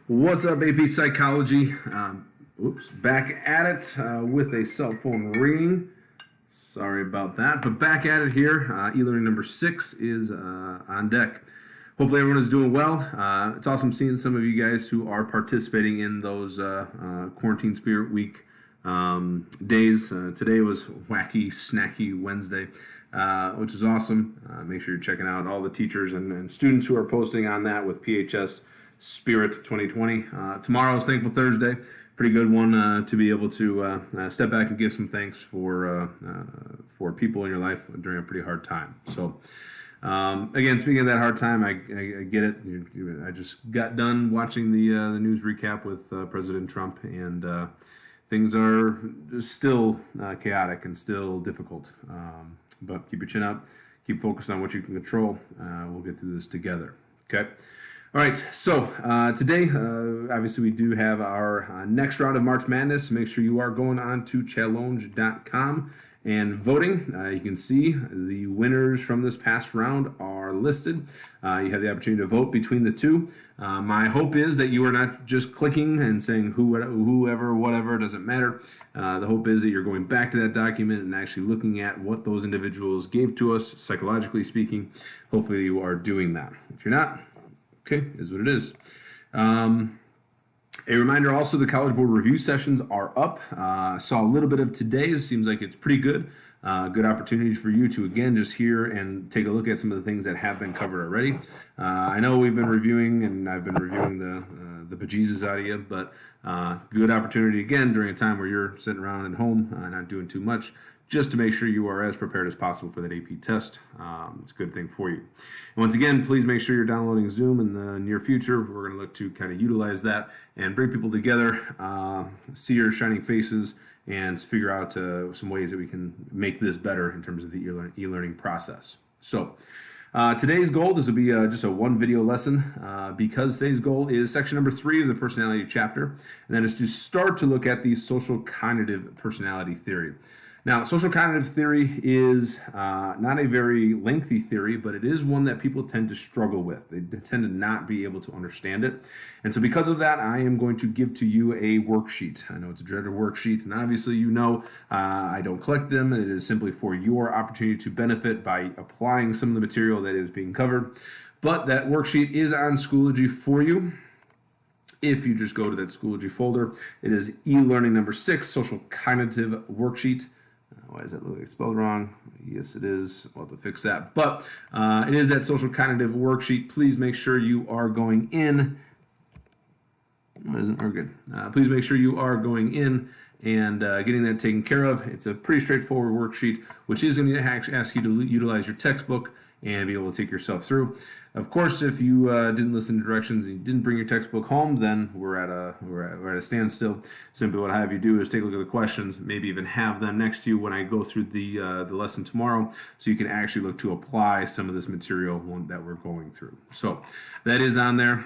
What's up, AP Psychology? Back at it with a cell phone ringing. Sorry about that, but back at it here. E-learning number 6 is on deck. Hopefully everyone is doing well. It's awesome seeing some of you guys who are participating in those Quarantine Spirit Week days. Today was Wacky Snacky Wednesday, which is awesome. Make sure you're checking out all the teachers and students who are posting on that with PHS Spirit 2020. Tomorrow is Thankful Thursday. Pretty good one to be able to step back and give some thanks for people in your life during a pretty hard time. So, again, speaking of that hard time, I get it. I just got done watching the news recap with President Trump, and things are still chaotic and still difficult. But keep your chin up. Keep focused on what you can control. We'll get through this together. Okay. All right, so today, obviously, we do have our next round of March Madness. Make sure you are going on to challenge.com and voting. You can see the winners from this past round are listed. You have the opportunity to vote between the two. My hope is that you are not just clicking and saying whoever, whatever, doesn't matter. The hope is that you're going back to that document and actually looking at what those individuals gave to us, psychologically speaking. Hopefully you are doing that. If you're not, okay, is what it is. A reminder also, the College Board review sessions are up. Saw a little bit of today's. Seems like it's pretty good. Good opportunity for you to, again, just hear and take a look at some of the things that have been covered already. I know we've been reviewing, and I've been reviewing the bejesus out of you, but good opportunity, again, during a time where you're sitting around at home, not doing too much, just to make sure you are as prepared as possible for that AP test. It's a good thing for you. And once again, please make sure you're downloading Zoom in the near future. We're going to look to kind of utilize that and bring people together, see your shining faces, and figure out some ways that we can make this better in terms of the e-learning process. So today's goal, this will be just a one video lesson because today's goal is section number 3 of the personality chapter, and that is to start to look at the social cognitive personality theory. Now, social cognitive theory is not a very lengthy theory, but it is one that people tend to struggle with. They tend to not be able to understand it. And so because of that, I am going to give to you a worksheet. I know it's a dreaded worksheet, and obviously you know I don't collect them. It is simply for your opportunity to benefit by applying some of the material that is being covered. But that worksheet is on Schoology for you. If you just go to that Schoology folder, it is e-learning number 6, social cognitive worksheet. Why is that spelled wrong? Yes, it is. We'll have to fix that. But it is that social cognitive worksheet. Please make sure you are going in. What isn't very good? Please make sure you are going in and getting that taken care of. It's a pretty straightforward worksheet, which is going to ask you to utilize your textbook and be able to take yourself through. Of course, if you didn't listen to directions and you didn't bring your textbook home, then we're at a standstill. Simply what I have you do is take a look at the questions, maybe even have them next to you when I go through the lesson tomorrow, so you can actually look to apply some of this material that we're going through. So that is on there.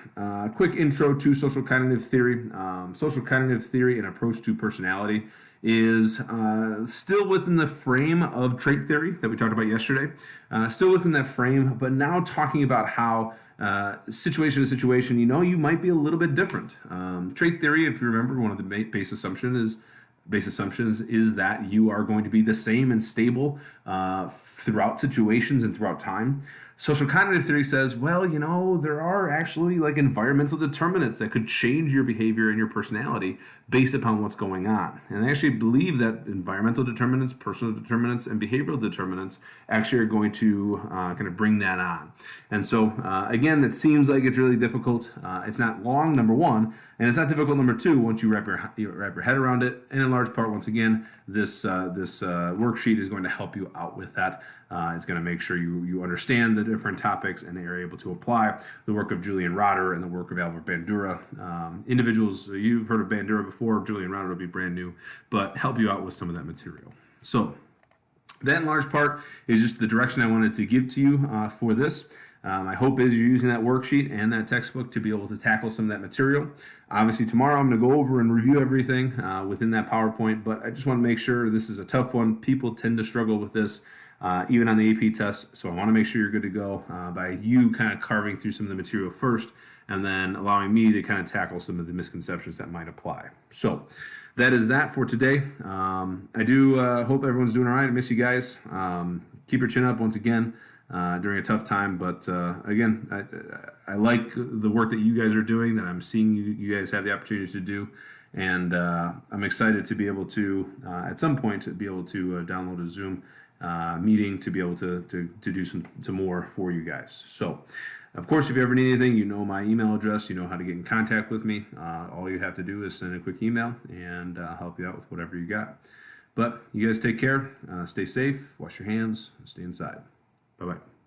Quick intro to social cognitive theory. Social cognitive theory and approach to personality is still within the frame of trait theory that we talked about yesterday. Still within that frame, but now talking about how situation to situation, you might be a little bit different. Trait theory, if you remember, one of the base assumptions is that you are going to be the same and stable throughout situations and throughout time. Social cognitive theory says, well, there are actually like environmental determinants that could change your behavior and your personality based upon what's going on. And I actually believe that environmental determinants, personal determinants, and behavioral determinants actually are going to kind of bring that on. And so, again, it seems like it's really difficult. It's not long, number one, and it's not difficult, number two, once you wrap your head around it. And in large part, once again, this worksheet is going to help you out with that. It's going to make sure you understand the different topics and are able to apply the work of Julian Rotter and the work of Albert Bandura. Individuals, you've heard of Bandura before, Julian Rotter will be brand new, but help you out with some of that material. So that in large part is just the direction I wanted to give to you for this. My hope is you're using that worksheet and that textbook to be able to tackle some of that material. Obviously tomorrow I'm going to go over and review everything within that PowerPoint, but I just want to make sure this is a tough one. People tend to struggle with this. even on the AP test. So I want to make sure you're good to go by you kind of carving through some of the material first and then allowing me to kind of tackle some of the misconceptions that might apply. So that is that for today. I do hope everyone's doing all right. I miss you guys. Keep your chin up once again during a tough time. But again, I like the work that you guys are doing, that I'm seeing you guys have the opportunity to do. And I'm excited to be able to, at some point, to be able to download a Zoom meeting to be able to do some more for you guys. So, of course, if you ever need anything, you know my email address. You know how to get in contact with me. All you have to do is send a quick email, and I'll help you out with whatever you got. But you guys take care. Stay safe. Wash your hands. Stay inside. Bye-bye.